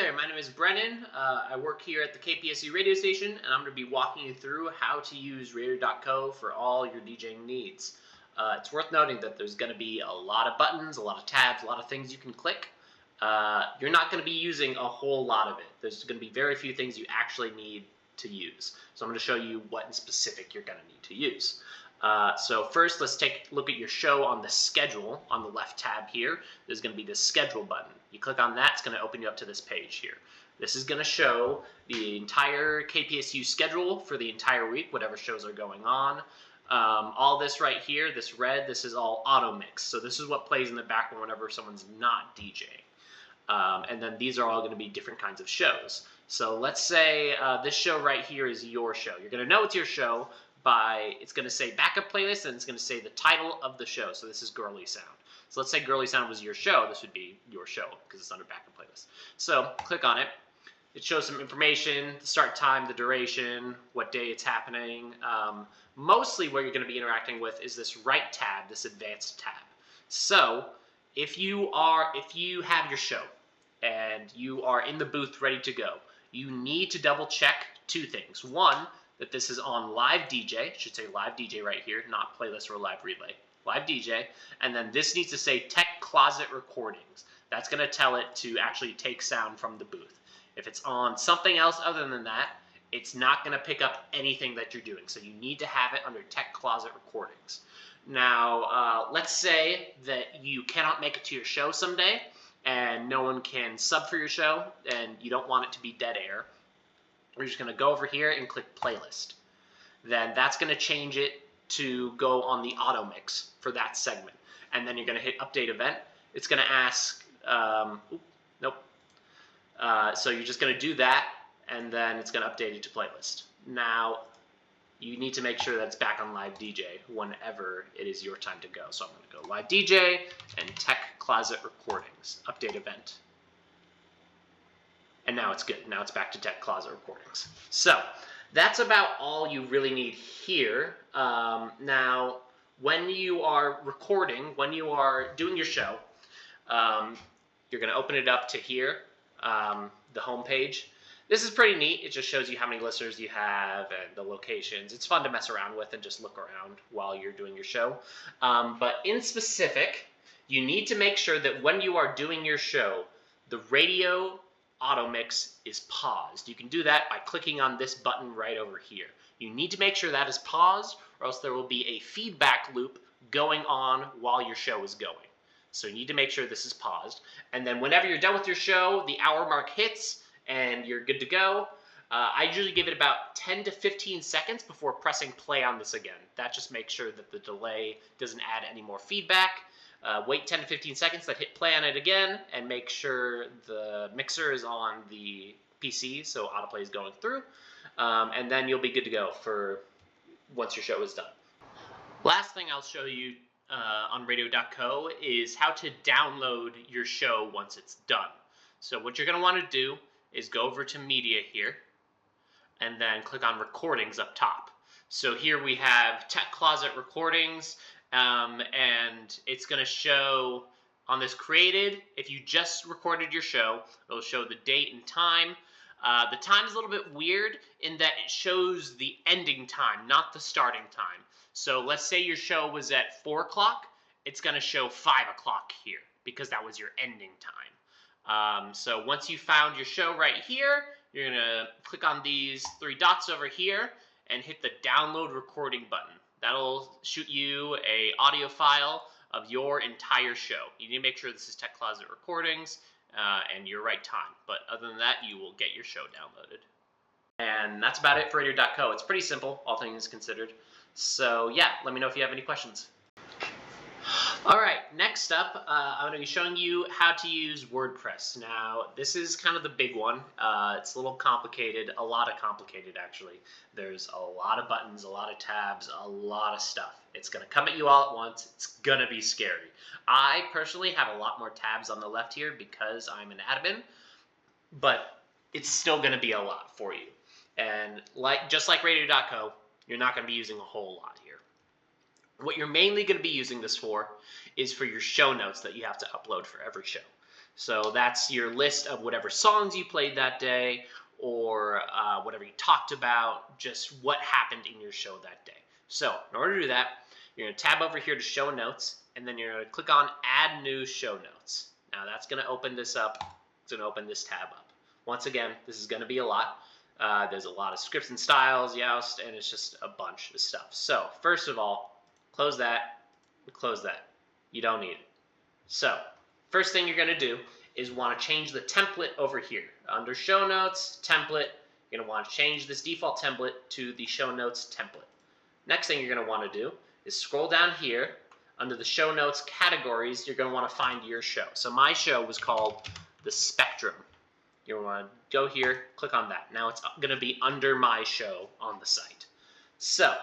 there, my name is Brennan. I work here at the KPSU radio station, and I'm going to be walking you through how to use radio.co for all your DJing needs. It's worth noting that there's going to be a lot of buttons, a lot of tabs, a lot of things you can click. You're not going to be using a whole lot of it. There's going to be very few things you actually need to use. So I'm going to show you what in specific you're going to need to use. So first, let's take a look at your show on the schedule. On the left tab here, there's going to be this schedule button. You click on that, it's going to open you up to this page here. This is going to show the entire KPSU schedule for the entire week, whatever shows are going on. All this right here, this red, this is all auto mix. So this is what plays in the background whenever someone's not DJing. And then these are all going to be different kinds of shows. So let's say this show right here is your show. You're going to know it's your show by, it's going to say backup playlist, and it's going to say the title of the show. So this is Girly Sound. So let's say Girly Sound was your show. This would be your show because it's under backup playlist. So click on it. It shows some information, the start time, the duration, what day it's happening. Mostly what you're going to be interacting with is this right tab, this advanced tab. So if you have your show and you are in the booth ready to go, you need to double check two things. One, that this is on live DJ. It should say live DJ right here, not playlist or live relay. Live DJ. And then this needs to say Tech Closet Recordings. That's going to tell it to actually take sound from the booth. If it's on something else other than that, it's not going to pick up anything that you're doing. So you need to have it under Tech Closet Recordings. Now, let's say that you cannot make it to your show someday and no one can sub for your show and you don't want it to be dead air. We're just going to go over here and click playlist. Then that's going to change it to go on the auto mix for that segment. And then you're going to hit update event. It's going to ask, so you're just going to do that, and then it's going to update it to playlist. Now, you need to make sure that it's back on live DJ whenever it is your time to go. So I'm going to go live DJ and Tech Closet Recordings, update event. And now it's good. Now it's back to Tech Closet Recordings. So that's about all you really need here. Now, when you are recording, when you are doing your show, you're going to open it up to here, the home page. This is pretty neat. It just shows you how many listeners you have and the locations. It's fun to mess around with and just look around while you're doing your show. But in specific, you need to make sure that when you are doing your show, the radio auto mix is paused. You can do that by clicking on this button right over here. You need to make sure that is paused, or else there will be a feedback loop going on while your show is going. So you need to make sure this is paused. And then whenever you're done with your show, the hour mark hits and you're good to go. I usually give it about 10 to 15 seconds before pressing play on this again. That just makes sure that the delay doesn't add any more feedback. Wait 10 to 15 seconds, then hit play on it again, and make sure the mixer is on the PC, so autoplay is going through, and then you'll be good to go for once your show is done. Last thing I'll show you on radio.co is how to download your show once it's done. So what you're going to want to do is go over to media here, and then click on recordings up top. So here we have Tech Closet Recordings, and it's going to show on this created, if you just recorded your show, it'll show the date and time. The time is a little bit weird in that it shows the ending time, not the starting time. So let's say your show was at 4 o'clock, it's going to show 5 o'clock here because that was your ending time. So once you found your show right here, you're going to click on these 3 dots over here and hit the download recording button. That'll shoot you an audio file of your entire show. You need to make sure this is Tech Closet Recordings and your right time. But other than that, you will get your show downloaded. And that's about it for radio.co. It's pretty simple, all things considered. So yeah, let me know if you have any questions. Alright, next up, I'm going to be showing you how to use WordPress. Now, this is kind of the big one. It's a little complicated, a lot of complicated actually. There's a lot of buttons, a lot of tabs, a lot of stuff. It's going to come at you all at once. It's going to be scary. I personally have a lot more tabs on the left here because I'm an admin, but it's still going to be a lot for you. And just like radio.co, you're not going to be using a whole lot here. What you're mainly going to be using this for is for your show notes that you have to upload for every show. So that's your list of whatever songs you played that day, or whatever you talked about, just what happened in your show that day. So in order to do that, you're going to tab over here to show notes, and then you're going to click on add new show notes. Now that's going to open this up. It's going to open this tab up. Once again, this is going to be a lot. There's a lot of scripts and styles, Yoast, and it's just a bunch of stuff. So first of all, close that, close that. You don't need it. So first thing you're going to do is want to change the template over here. Under show notes, template, you're going to want to change this default template to the show notes template. Next thing you're going to want to do is scroll down here. Under the show notes categories, you're going to want to find your show. So my show was called The Spectrum. You'll want to go here, click on that. Now it's going to be under my show on the site. So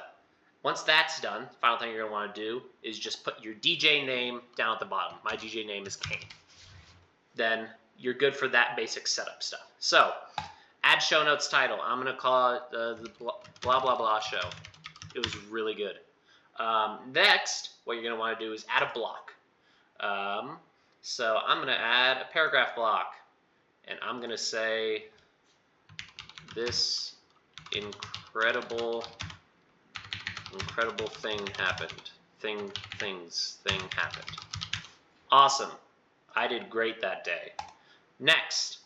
once that's done, the final thing you're going to want to do is just put your DJ name down at the bottom. My DJ name is Kane. Then you're good for that basic setup stuff. So add show notes title. I'm going to call it the blah, blah, blah show. It was really good. Next, what you're going to want to do is add a block. So I'm going to add a paragraph block. And I'm going to say, this incredible thing happened. Thing happened. Awesome. I did great that day. Next,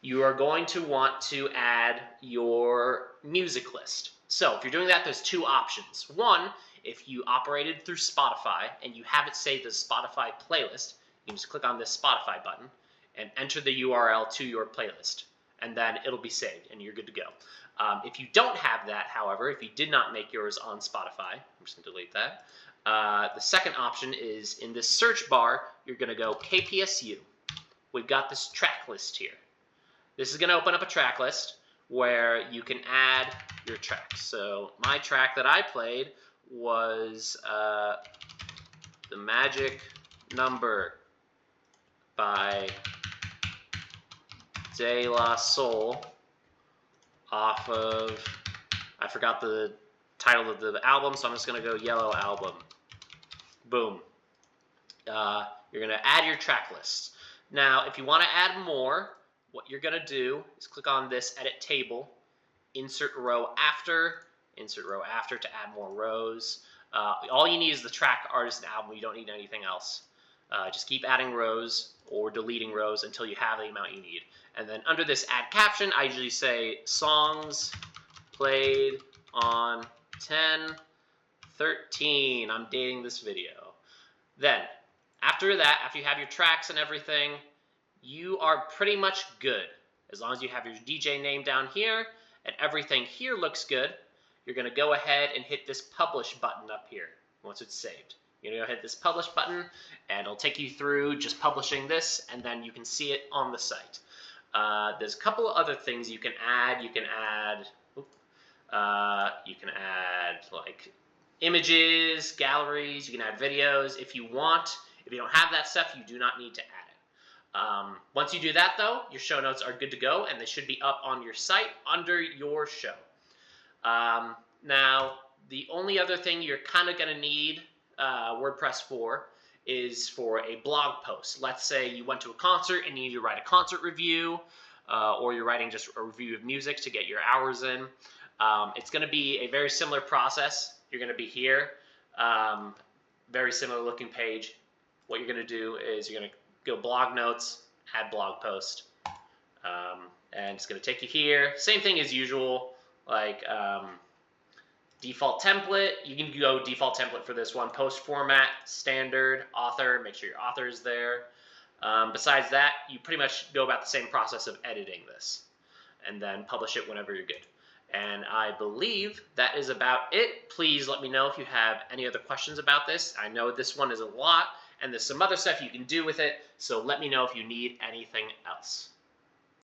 you are going to want to add your music list. So if you're doing that, there's two options. One, if you operated through Spotify and you have it saved as Spotify playlist, you can just click on this Spotify button and enter the URL to your playlist, and then it'll be saved and you're good to go. If you don't have that, however, if you did not make yours on Spotify, I'm just going to delete that. The second option is in this search bar, you're going to go KPSU. We've got this track list here. This is going to open up a track list where you can add your tracks. So my track that I played was The Magic Number by De La Soul off of, I forgot the title of the album, so I'm just going to go Yellow Album. Boom. You're going to add your track lists. Now, if you want to add more, what you're going to do is click on this Edit Table, insert row after to add more rows. All you need is the track, artist, and album. You don't need anything else. Just keep adding rows or deleting rows until you have the amount you need. And then under this add caption, I usually say songs played on 10/13. I'm dating this video. Then, after that, after you have your tracks and everything, you are pretty much good. As long as you have your DJ name down here and everything here looks good, you're going to go ahead and hit this publish button up here once it's saved. You're going to go hit this publish button, and it'll take you through just publishing this, and then you can see it on the site. There's a couple of other things you can add. You can add like images, galleries. You can add videos if you want. If you don't have that stuff, you do not need to add it. Once you do that, though, your show notes are good to go, and they should be up on your site under your show. Now, the only other thing you're kind of going to need WordPress for is for a blog post. Let's say you went to a concert and you need to write a concert review, or you're writing just a review of music to get your hours in. It's going to be a very similar process. You're going to be here, very similar looking page. What you're going to do is you're going to go blog notes, add blog post, and it's going to take you here. Same thing as usual, like default template. You can go default template for this one. Post format, standard, author, make sure your author is there. Besides that, you pretty much go about the same process of editing this, and then publish it whenever you're good. And I believe that is about it. Please let me know if you have any other questions about this. I know this one is a lot, and there's some other stuff you can do with it, so let me know if you need anything else.